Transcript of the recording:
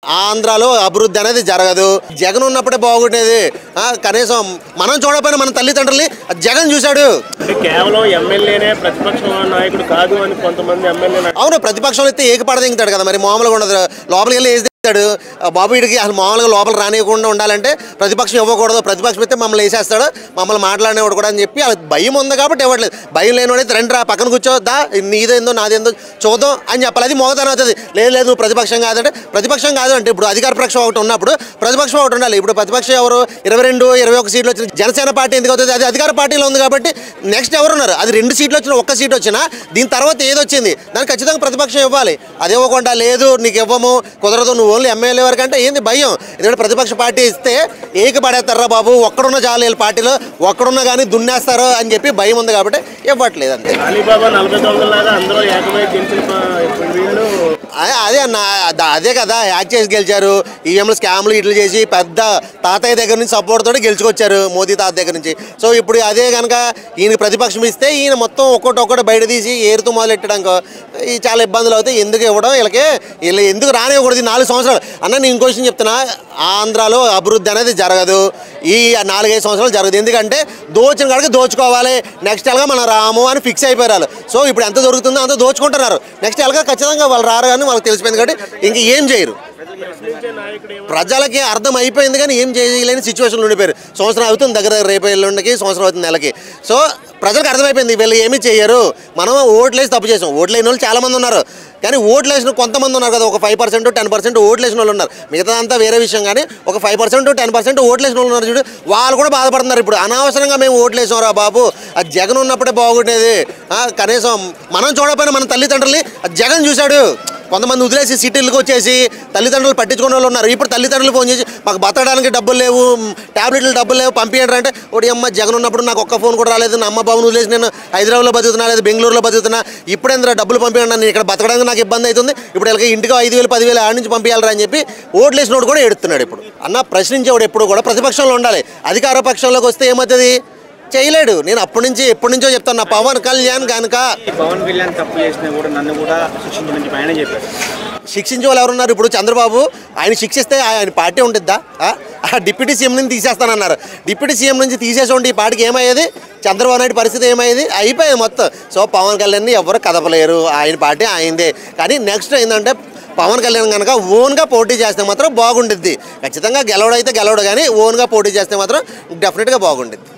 ఆంధ్రాలో అభివృద్ధి అనేది జరగదు. జగన్ ఉన్నప్పుడే బాగుండేది. కనీసం మనం చూడకపోయినా మన తల్లిదండ్రుల్ని జగన్ చూశాడు. కేవలం ఎమ్మెల్యేనే ప్రతిపక్ష నాయకుడు కాదు అని కొంతమంది ఎమ్మెల్యేలు. అవును, ప్రతిపక్షంలో అయితే ఏకపడదింగుతాడు కదా, మరి మామూలుగా ఉండదు. లోపలికి వెళ్ళి వేసేస్తాడు. బాబు వీడికి అసలు మామూలుగా లోపల రానియకుండా ఉండాలంటే ప్రతిపక్షం ఇవ్వకూడదు, ప్రతిపక్షం అయితే మమ్మల్ని వేసేస్తాడు, మమ్మల్ని మాట్లాడినవాడు కూడా అని చెప్పి అది భయం ఉంది కాబట్టి ఇవ్వట్లేదు. భయం లేనివాడైతే రండి రా పక్కన కూర్చోద్దా, నీదేందో నాదేందో చూద్దాం అని చెప్పాలి. అది మోగతనం అవుతుంది. లేదు లేదు నువ్వు ప్రతిపక్షం కాదంటే ప్రతిపక్షం కాదు అంటే ఇప్పుడు అధికార పక్షం ఒకటి ఉన్నప్పుడు ప్రతిపక్షం ఒకటి ఉండాలి. ఇప్పుడు ప్రతిపక్షం ఎవరు 22, 21 సీట్లు వచ్చిన జనసేన పార్టీ ఎందుకు అవుతుంది? అది అధికార పార్టీలో ఉంది కాబట్టి నెక్స్ట్ ఎవరున్నారు? అది 2 సీట్లు వచ్చినా 1 సీట్ వచ్చినా దీని తర్వాత ఏది వచ్చింది దానికి ఖచ్చితంగా ప్రతిపక్షం ఇవ్వాలి. అది ఇవ్వకుండా లేదు నీకు ఇవ్వము కుదరదు నువ్వు ఓన్లీ ఎమ్మెల్యే వరకు అంటే ఏంది భయం? ఎందుకంటే ప్రతిపక్ష పార్టీ ఇస్తే ఏకపడేస్తారా బాబు, ఒక్కడున్న చాలు వీళ్ళ పార్టీలో ఒక్కడున్నా కానీ దున్నేస్తారు అని చెప్పి భయం ఉంది కాబట్టి ఇవ్వట్లేదు అంతే. అదే అన్న, అదే కదా హ్యాక్ చేసి గెలిచారు. ఈవీఎంలు స్కామ్లు ఇట్లు చేసి పెద్ద తాతయ్య దగ్గర నుంచి సపోర్ట్ తోటి గెలుచుకొచ్చారు, మోదీ తాత దగ్గర నుంచి. సో ఇప్పుడు అదే కనుక ఈయన ప్రతిపక్షం ఇస్తే ఈయన మొత్తం ఒక్కొక్కటి బయట తీసి ఏరుతూ మొదలెట్టడానికి చాలా ఇబ్బందులు అవుతాయి. ఎందుకు ఇవ్వడం వీళ్ళు ఎందుకు రానివ్వకూడదు 4 సంవత్సరాలు అన్న. నేను ఇంకో విషయం చెప్తున్నా, ఆంధ్రాలో అభివృద్ధి అనేది జరగదు. ఈ 4-5 సంవత్సరాలు జరగదు. ఎందుకంటే దోచిన కాడికి దోచుకోవాలి, నెక్స్ట్ ఎలాగా మనం రాము అని ఫిక్స్ అయిపోయారు. సో ఇప్పుడు ఎంత దొరుకుతుందో అంత దోచుకుంటున్నారు. నెక్స్ట్ ఎలాగా ఖచ్చితంగా వాళ్ళు రారు కానీ వాళ్ళకి తెలిసిపోయింది కాబట్టి ఇంక ఏం చేయరు. ప్రజలకి అర్థం అయిపోయింది కానీ ఏం చేయలేని సిచ్యువేషన్లో ఉండిపోయారు. సంవత్సరం అవుతుంది దగ్గర రేపు ఎల్లుండికి సంవత్సరం అవుతుంది నెలకి. సో ప్రజలకు అర్థమైపోయింది వీళ్ళు ఏమీ చేయరు. మనం ఓట్లేసి తప్పు చేసాం. ఓట్లేని వాళ్ళు చాలామంది ఉన్నారు కానీ ఓట్లేసిన కొంతమంది ఉన్నారు కదా, ఒక 5%, 10% ఓట్లేసిన వాళ్ళు ఉన్నారు. మిగతాదంతా వేరే విషయం. కానీ ఒక 5%, 10% ఓట్లేసిన వాళ్ళు ఉన్నారు చూడు, వాళ్ళు కూడా బాధపడుతున్నారు. ఇప్పుడు అనవసరంగా మేము ఓట్లేసాం రా బాబు, అది జగన్ ఉన్నప్పుడే బాగుండేది. కనీసం మనం చూడకపోయినా మన తల్లిదండ్రుల్ని జగన్ చూశాడు. కొంతమంది వదిలేసి సిటీలకు వచ్చేసి తల్లిదండ్రులు పట్టించుకునే వాళ్ళు ఉన్నారు. ఇప్పుడు తల్లిదండ్రులు ఫోన్ చేసి మాకు బతకడానికి డబ్బులు లేవు, ట్యాబ్లెట్లు డబ్బులు లేవు పంపించండి అంటే ఒకటి అమ్మ జగన్ ఉన్నప్పుడు నాకు ఒక్క ఫోన్ కూడా రాలేదు, నా అమ్మ బాబుని వదిలేసి నేను హైదరాబాద్లో బతుకుతున్నా, లేదు బెంగళూరులో బతుకుతున్నా, ఇప్పుడేంద్ర డబ్బులు పంపించండి, నేను ఇక్కడ బతకడానికి నాకు ఇబ్బంది అవుతుంది, ఇప్పుడు వీళ్ళకి ఇంటికి 5,000, 10,000 ఆడి నుంచి పంపించాలరా అని చెప్పి ఓట్లేసినోడు కూడా ఎడుతున్నాడు. ఇప్పుడు అన్న ప్రశ్నించేవాడు ఎప్పుడు కూడా ప్రతిపక్షంలో ఉండాలి. అధికార పక్షంలోకి వస్తే ఏమవుతుంది? చేయలేడు. నేను ఎప్పటి నుంచో చెప్తాను, నా పవన్ కళ్యాణ్ కనుక పవన్ కళ్యాణ్ తప్పు చేసినా కూడా నన్ను కూడా శిక్షించమని ఆయన చెప్పారు. శిక్షించే వాళ్ళు ఎవరున్నారు? ఇప్పుడు చంద్రబాబు ఆయన శిక్షిస్తే ఆయన పార్టీ ఉంటుందా? డిప్యూటీ సీఎం నుంచి తీసేస్తానన్నారు. డిప్యూటీ సీఎం నుంచి తీసేసి ఈ పార్టీకి ఏమయ్యేది? చంద్రబాబు నాయుడు పరిస్థితి ఏమయ్యేది? అయిపోయేది మొత్తం. సో పవన్ కళ్యాణ్ని ఎవరు కదపలేరు, ఆయన పార్టీ ఆయనదే. కానీ నెక్స్ట్ ఏంటంటే పవన్ కళ్యాణ్ కనుక ఓన్గా పోటీ చేస్తే మాత్రం బాగుండిద్ది. ఖచ్చితంగా గెలవడైతే గెలవడు కానీ ఓన్గా పోటీ చేస్తే మాత్రం డెఫినెట్గా బాగుండిద్ది.